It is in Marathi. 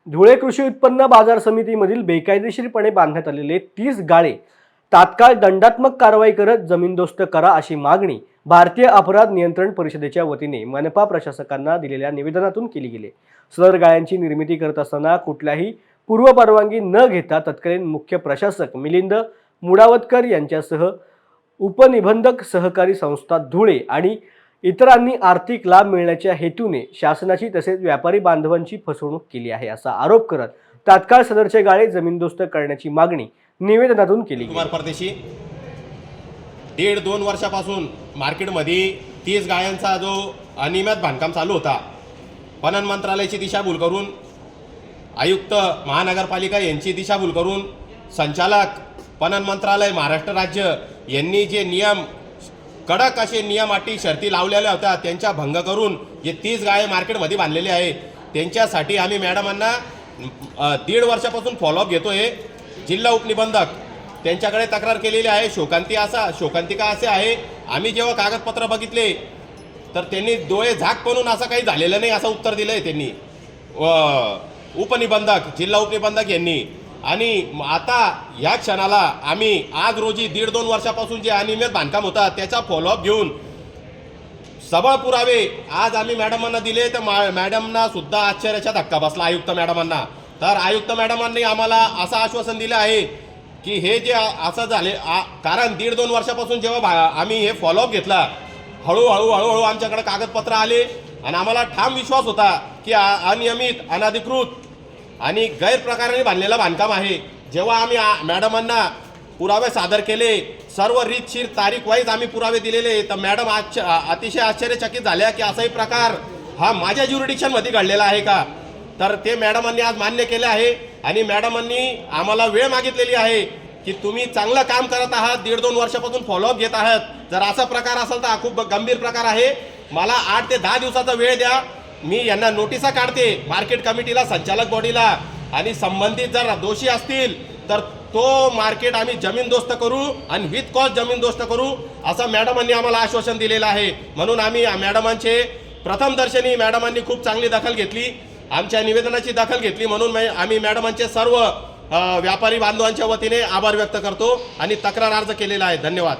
धुळे कृषी उत्पन्न बाजार समितीमधील बेकायदेशीरपणे बांधण्यात आलेले 30 गाळे तात्काळ दंडात्मक कारवाई करत जमीनदोस्त करा अशी मागणी भारतीय अपराध नियंत्रण परिषदेच्या वतीने मनपा प्रशासकांना दिलेल्या निवेदनातून केली गेली। सदर गाळ्यांची निर्मिती करत असताना कुठल्याही पूर्वपरवानगी न घेता तत्कालीन मुख्य प्रशासक मिलिंद मुडावतकर यांच्यासह उपनिबंधक सहकारी संस्था धुळे आणि इतरांनी आर्थिक लाभ मिळण्याच्या हेतूने शासनाची तसेच व्यापारी बांधवांची फसवणूक केली आहे असा आरोप करत तात्काळ सदरचे गाळे जमीनदोस्त करण्याची मागणी निवेदनातून केली गेली। कुमार परदेशी 1.5-2 वर्षापासून मार्केटमध्ये 30 गाळ्यांचा जो अनियमित बांधकाम चालू होता, पणन मंत्रालयाची दिशाभूल करून आयुक्त महानगरपालिका यांची दिशाभूल करून संचालक पणन मंत्रालय महाराष्ट्र राज्य यांनी जे नियम कडक असे नियम अटी शर्ती लावलेल्या होत्या त्यांचा भंग करून जे 30 गाळे मार्केटमध्ये बांधलेले आहे त्यांच्यासाठी आम्ही मॅडमांना 1.5 वर्षापासून फॉलोअप घेतोय। जिल्हा उपनिबंधक त्यांच्याकडे तक्रार केलेली आहे। शोकांतिका असे आहे, आम्ही जेव्हा कागदपत्र बघितले तर त्यांनी डोळे झाक म्हणून असं काही झालेलं नाही असं उत्तर दिलंय त्यांनी उपनिबंधक जिल्हा उपनिबंधक यांनी। आणि आता या क्षणाला आम्ही आज रोजी 1.5-2 वर्षापासून जे अनियमित बांधकाम होता त्याचा फॉलोअप घेऊन सबळ पुरावे आज आम्ही मॅडमांना दिले, तर मॅडमना सुद्धा आश्चर्याचा धक्का बसला आयुक्त मॅडमांना। तर आयुक्त मॅडमांनी आम्हाला असं आश्वासन दिलं आहे की हे जे असं झाले कारण 1.5-2 वर्षापासून जेव्हा आम्ही हे फॉलोअप घेतला हळूहळू आमच्याकडे कागदपत्र आले आणि आम्हाला ठाम विश्वास होता की अनियमित अनधिकृत आणि गैरप्रकाराने बांधलेलं बांधकाम आहे। जेव्हा आम्ही मॅडमांना पुरावे सादर केले, सर्व रीतशीर तारीख वाईज आम्ही पुरावे दिलेले, तर मॅडम अतिशय आश्चर्यचकित झाल्या की असाही प्रकार हा माझ्या ज्युरिडिक्शनमध्ये घडलेला आहे का। तर ते मॅडमांनी आज मान्य केले आहे आणि मॅडमांनी आम्हाला वेळ मागितलेली आहे की तुम्ही चांगलं काम करत आहात, 1.5-2 वर्षापासून फॉलोअप घेत आहात, जर असा प्रकार असेल तर हा खूप गंभीर प्रकार आहे, मला 8 ते 10 दिवसाचा वेळ द्या, मी यांना नोटिसा काढते मार्केट कमिटीला संचालक बॉडीला, आणि संबंधित जर दोषी असतील तर तो मार्केट आम्ही जमीनदोस्त करू आणि विथ कॉस्ट जमीनदोस्त करू असं मॅडमांनी आम्हाला आश्वासन दिलेलं आहे। म्हणून आम्ही मॅडमांचे प्रथमदर्शनी मॅडमांनी खूप चांगली दखल घेतली, आमच्या निवेदनाची दखल घेतली, म्हणून आम्ही मॅडमांचे सर्व व्यापारी बांधवांच्या वतीने आभार व्यक्त करतो आणि तक्रार अर्ज केलेला आहे। धन्यवाद।